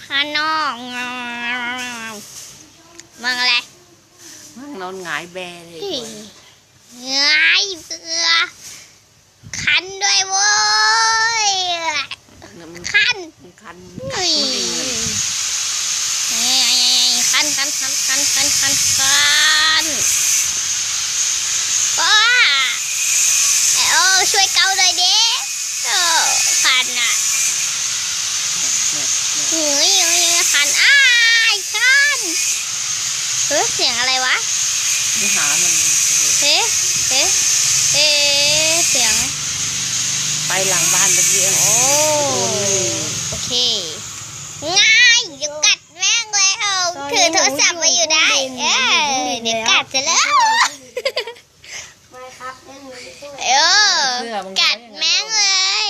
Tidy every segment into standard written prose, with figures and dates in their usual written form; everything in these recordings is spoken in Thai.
ข้างนอกมังอะไรมังนอนหงายแบเลยหงายเบื่อคันด้วยโว้ยคันคันคันป้าโอ้ช่วยเกาหน่อยดิคันอ่ะคันคันเสียงอะไรวะหามันเสียงไปหลังบ้านตะเกียงโอเคง่ายเดี๋ยวกัดแม่งเลยถือโทรศัพท์มาอยู่ได้เดี๋ยวกัดจะแล้วกัดแม่งเลย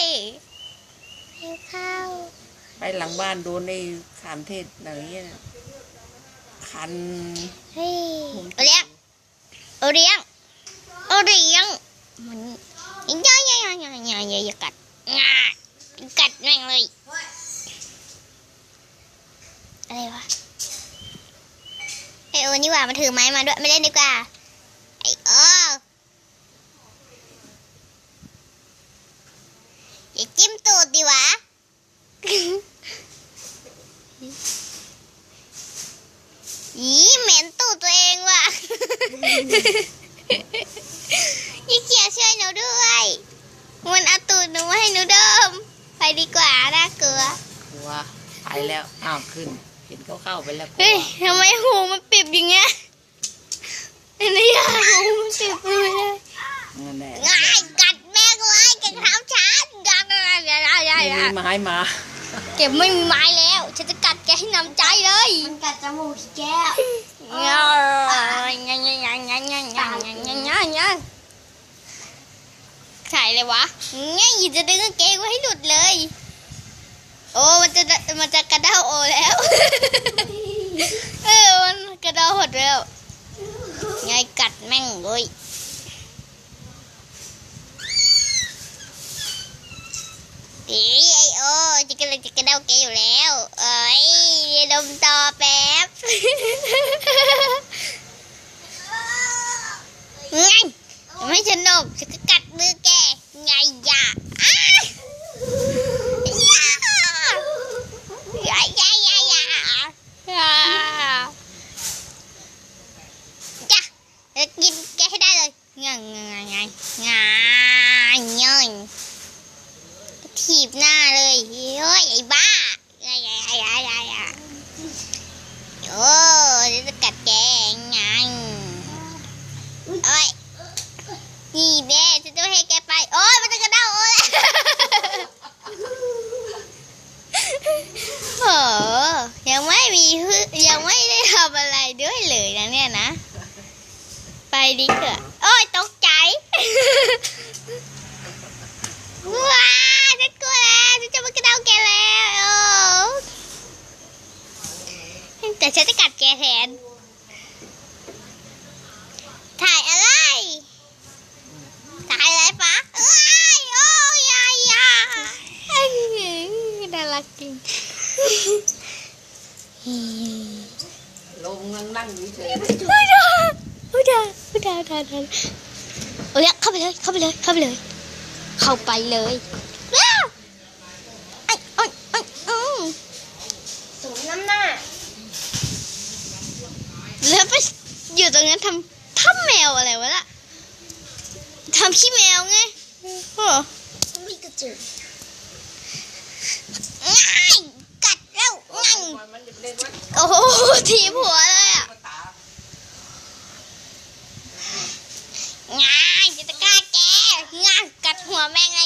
ข้าวไปหลังบ้านโดนในขามเทศอะไรเงี้ยคันเฮ้ยเลี้ยงมันอย่ากัดแม่งเลยอะไรวะไอโอนี่หว่ามาถือไม้มาด้วยไม่เล่นดีกว่าไอโออย่าจิ้มตูดดิวะเหม็นตูดตัวเองว่ะยี่เกียจช่วยหนูด้วยมันเอาตูดหนูมาให้หนูดมไปดีกว่าน่ากลัวไปแล้วขึ้นเห็นเขาเข้าไปแล้วเฮ้ยทำไมหูมันปิดอย่างเงี้ยนี่ยหูมันปิดไปเลยง่ายกัดแม่กูไอ้กัดเท้าฉันมีไม้มาเก็บไม่มีไม้แล้วฉันจะกัดแกให้น้ำใจเลยมันกัดจมูกแก้วใส่เลยวะง่ายจะดึงกางเกงไว้ให้หลุดเลยโอ้มันจะกระเด้าโอแล้วมันกระเด้าหดแล้วไงกัดแม่งเลยไอโอจะกระเด้าแกอยู่แล้วดมต่อแป๊บไงไม่สนุกฉันก็กัดมือแกไงอย่ากินแกให้ได้เลยไงถีบหน้าเลยเฮ้ยไอ้บ้าโอ้จะกัดแกไงโอ้ยนี่แม่ฉันจะให้แกไปโอ้ยมันจะกระเด้าโอ้ยโอ้ยังไม่ได้ทำอะไรด้วยเลยนะเนี่ยนะไปดิเถอะโอ้ยตกใจว้าฉันกลัวแล้วฉันจะมากระเด้าแกแล้วแต่ฉันจะกัดแกแทนถ่ายอะไรปะโอ้ยน่ารักจริงลงนั่งเฉยพูดาเอาเลยเข้าไปเลยเข้าไปเลยสมน้ำหน้าแล้วไปอยู่ตรงนั้นทำแมวอะไรวะล่ะทำขี้แมวไงมีกระจุกกัดแล้วโอ้โหทีบหัวเลยอ่ะง่ายจะกล้าแกง่ายกัดหัวแม่งไง